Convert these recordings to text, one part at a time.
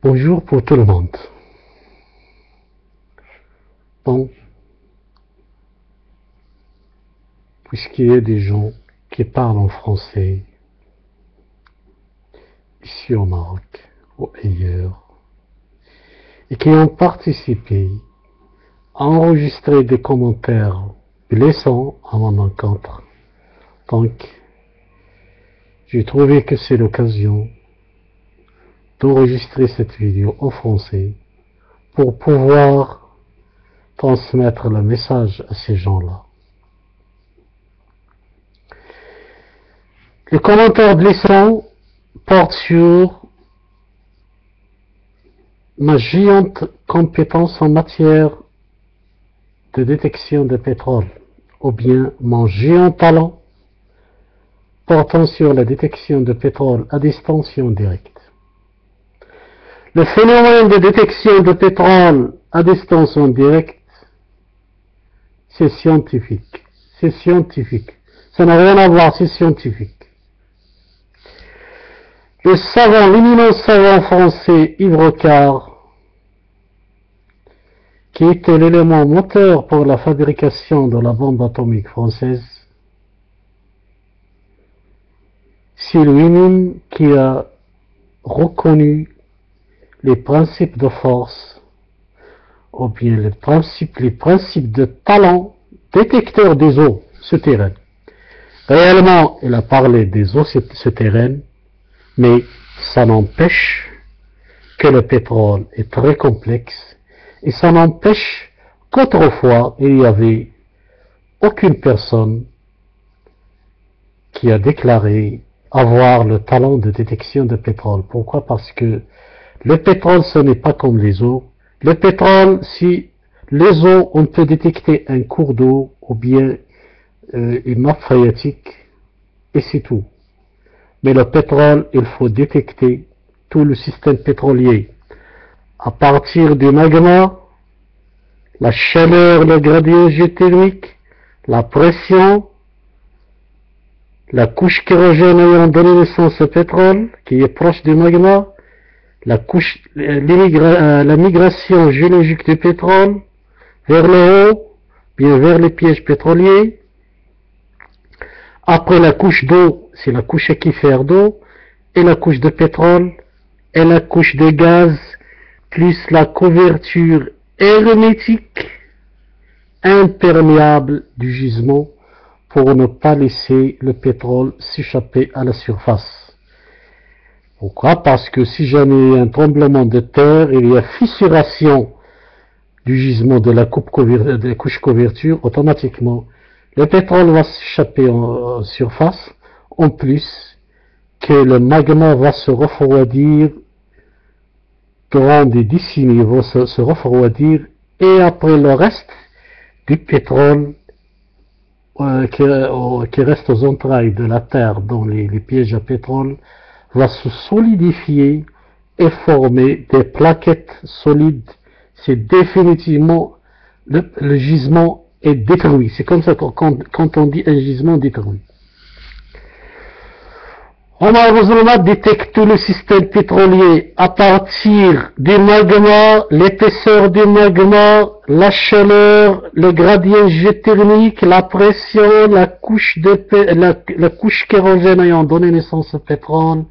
Bonjour pour tout le monde. Bon, puisqu'il y a des gens qui parlent en français, ici au Maroc ou ailleurs, et qui ont participé à enregistrer des commentaires blessants à mon encontre, donc j'ai trouvé que c'est l'occasion d'enregistrer cette vidéo en français pour pouvoir transmettre le message à ces gens-là. Les commentaires blessants portent sur ma géante compétence en matière de détection de pétrole, ou bien mon géant talent portant sur la détection de pétrole à distance et en direct. Le phénomène de détection de pétrole à distance en direct, c'est scientifique. C'est scientifique. Ça n'a rien à voir, c'est scientifique. Le savant, l'éminent savant français Yves Rocard, qui était l'élément moteur pour la fabrication de la bombe atomique française, c'est lui-même qui a reconnu les principes de force, ou bien les principes de talent détecteur des eaux souterraines. Réellement, il a parlé des eaux souterraines, mais ça n'empêche que le pétrole est très complexe, et ça n'empêche qu'autrefois, il n'y avait aucune personne qui a déclaré avoir le talent de détection de pétrole. Pourquoi? Parce que le pétrole, ce n'est pas comme les eaux. Le pétrole, si les eaux, on peut détecter un cours d'eau ou bien une nappe phréatique, et c'est tout. Mais le pétrole, il faut détecter tout le système pétrolier. À partir du magma, la chaleur, le gradient géothermique, la pression, la couche kérogène ayant donné naissance au pétrole, qui est proche du magma, la migration géologique du pétrole vers le haut, bien vers les pièges pétroliers. Après la couche d'eau, c'est la couche aquifère d'eau, et la couche de pétrole, et la couche de gaz, plus la couverture hermétique, imperméable du gisement, pour ne pas laisser le pétrole s'échapper à la surface. Pourquoi? Parce que si jamais il y a un tremblement de terre, il y a fissuration du gisement de la couche couverture, automatiquement, le pétrole va s'échapper en surface, en plus que le magma va se refroidir durant des décennies, va se refroidir, et après le reste du pétrole qui reste aux entrailles de la terre dans les pièges à pétrole va se solidifier et former des plaquettes solides. C'est définitivement le gisement est détruit. C'est comme ça quand on dit un gisement détruit. Omar Bouzoulma détecte tout le système pétrolier à partir du magma, l'épaisseur du magma, la chaleur, le gradient géothermique, la pression, la couche kérogène ayant donné naissance au pétrole.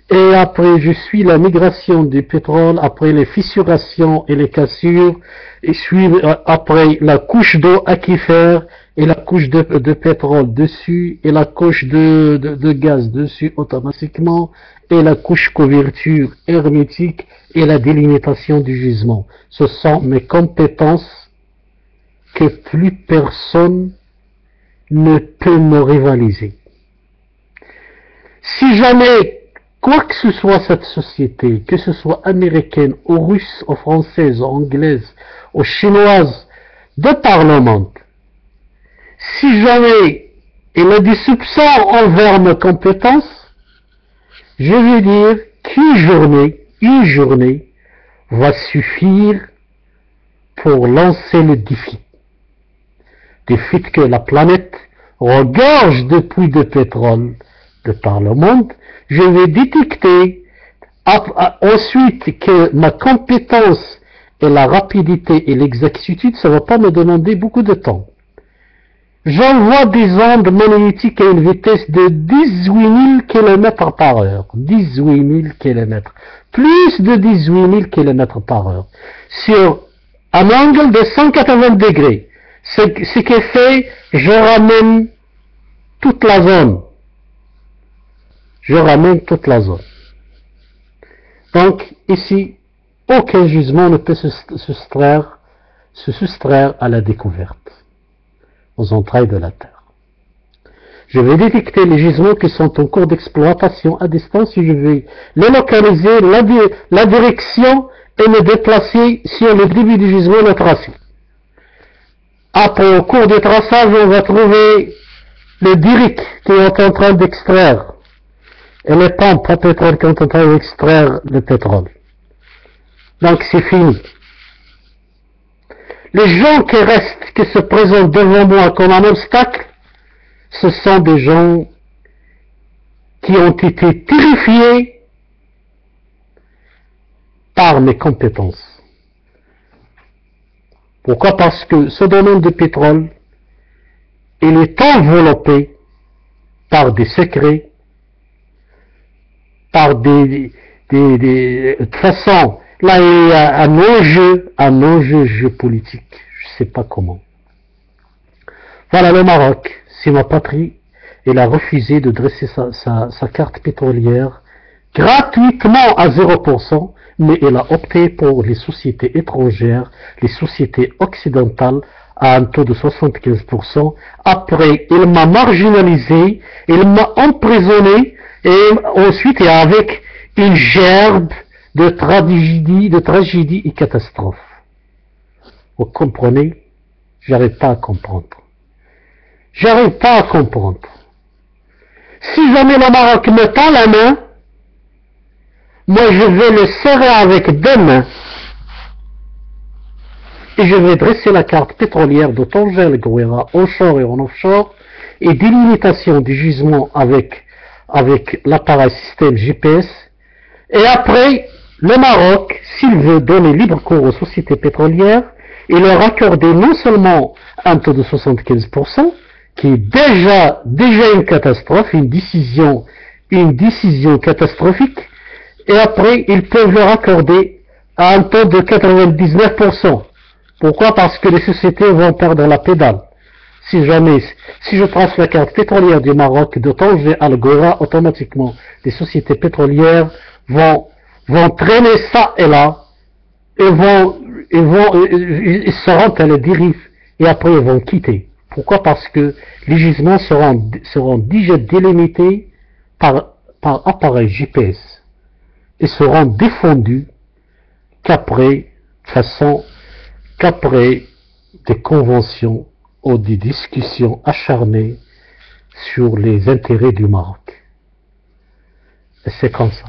Et après, je suis la migration du pétrole, après les fissurations et les cassures, et suis après la couche d'eau aquifère, et la couche de pétrole dessus, et la couche de gaz dessus automatiquement, et la couche couverture hermétique, et la délimitation du gisement. Ce sont mes compétences que plus personne ne peut me rivaliser. Si jamais quoi que ce soit cette société, que ce soit américaine, ou russe, ou française, ou anglaise, ou chinoise, de par le monde, si jamais il a des soupçons envers mes compétences, je veux dire qu'une journée va suffire pour lancer le défi. Défi que la planète regorge de puits de pétrole de par le monde. Je vais détecter Ensuite, que ma compétence et la rapidité et l'exactitude, ça ne va pas me demander beaucoup de temps. J'envoie des ondes magnétiques à une vitesse de 18 000 km par heure. 18 000 km. Plus de 18 000 km par heure. Sur un angle de 180 degrés. Ce qui fait, je ramène toute la zone. Je ramène toute la zone. Donc, ici, aucun jugement ne peut se soustraire à la découverte, aux entrailles de la Terre. Je vais détecter les gisements qui sont en cours d'exploitation à distance et je vais les localiser, la direction et me déplacer sur le début du gisement le tracé. Après, au cours du traçage, on va trouver le diric qui est en train d'extraire et les pompes à pétrole qui sont en train d'extraire le pétrole. Donc c'est fini. Les gens qui restent, qui se présentent devant moi comme un obstacle, ce sont des gens qui ont été terrifiés par mes compétences. Pourquoi? Parce que ce domaine de pétrole, il est enveloppé par des secrets, par de toute façon, là il y a un enjeu géopolitique, je ne sais pas comment. Voilà, le Maroc, c'est ma patrie, il a refusé de dresser sa carte pétrolière gratuitement à 0%, mais il a opté pour les sociétés étrangères, les sociétés occidentales, à un taux de 75%. Après, il m'a marginalisé, il m'a emprisonné, et ensuite, et avec une gerbe de tragédie et catastrophe. Vous comprenez? J'arrive pas à comprendre. J'arrive pas à comprendre. Si jamais le Maroc me tend la main, moi je vais le serrer avec deux mains et je vais dresser la carte pétrolière de Tanger, le Gouéra, onshore et en offshore, et délimitation du gisement avec l'appareil système GPS. Et après, le Maroc, s'il veut donner libre cours aux sociétés pétrolières et leur accorder non seulement un taux de 75%, qui est déjà une catastrophe, une décision catastrophique, et après, ils peuvent leur accorder un taux de 99%. Pourquoi? Parce que les sociétés vont perdre la pédale. Si je trace la carte pétrolière du Maroc de Tanger à Al-Ghora, automatiquement, les sociétés pétrolières vont traîner ça et là, et ils seront à la dérive, et après ils vont quitter. Pourquoi? Parce que les gisements seront déjà délimités par appareil GPS, et seront défendus qu'après des conventions ou des discussions acharnées sur les intérêts du Maroc. Et c'est comme ça.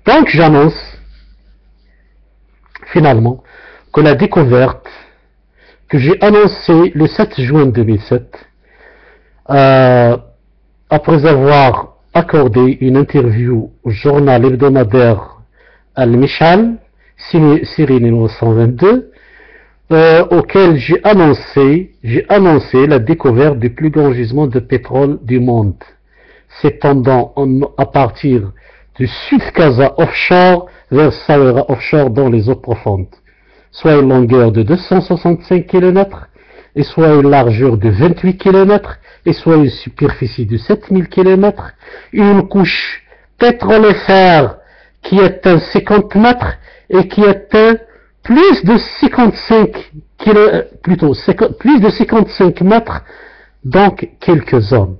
Donc j'annonce finalement que la découverte que j'ai annoncée le 7 juin 2007, après avoir accordé une interview au journal hebdomadaire Al-Mishal, série numéro 122, auquel j'ai annoncé la découverte du plus grand gisement de pétrole du monde, s'étendant à partir du Sud Casa offshore vers Saouira offshore dans les eaux profondes, soit une longueur de 265 km, et soit une largeur de 28 km, et soit une superficie de 7000 km, une couche pétrolifère qui atteint 50 mètres et qui atteint plus de 55 mètres, donc quelques zones.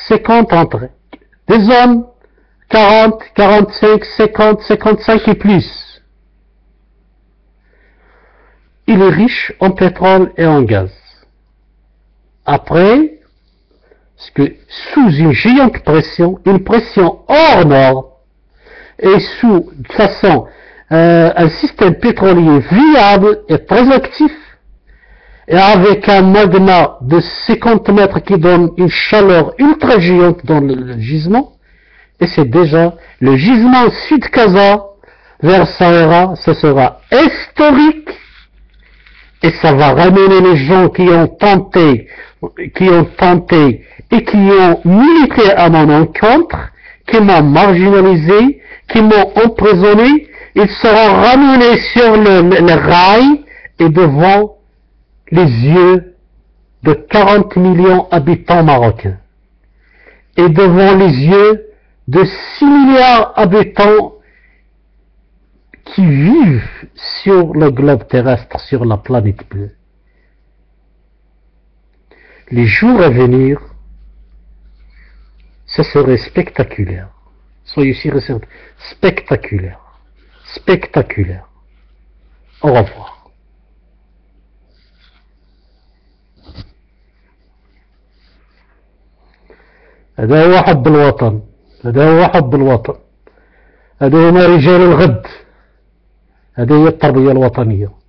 50 entre des zones, 40, 45, 50, 55 et plus. Il est riche en pétrole et en gaz. Après, parce que sous une géante pression, une pression hors norme, et sous, de façon, un système pétrolier viable et très actif, et avec un magma de 50 mètres qui donne une chaleur ultra géante dans le gisement, et c'est déjà le gisement Sud-Casa vers Sahara, ce sera historique, et ça va ramener les gens qui ont tenté et qui ont milité à mon encontre, qui m'ont marginalisé, qui m'ont emprisonné, ils seront ramenés sur le rail et devant les yeux de 40 millions d'habitants marocains et devant les yeux de 6 milliards d'habitants qui vivent sur le globe terrestre, sur la planète bleue. Les jours à venir, ce serait spectaculaire. Soyez sûrs et certains, spectaculaire. Spectaculaire. Au revoir. هذا هو حب الوطن، هذا هو حب الوطن، هذا هما رجال الغد، هذه هي التربية الوطنية.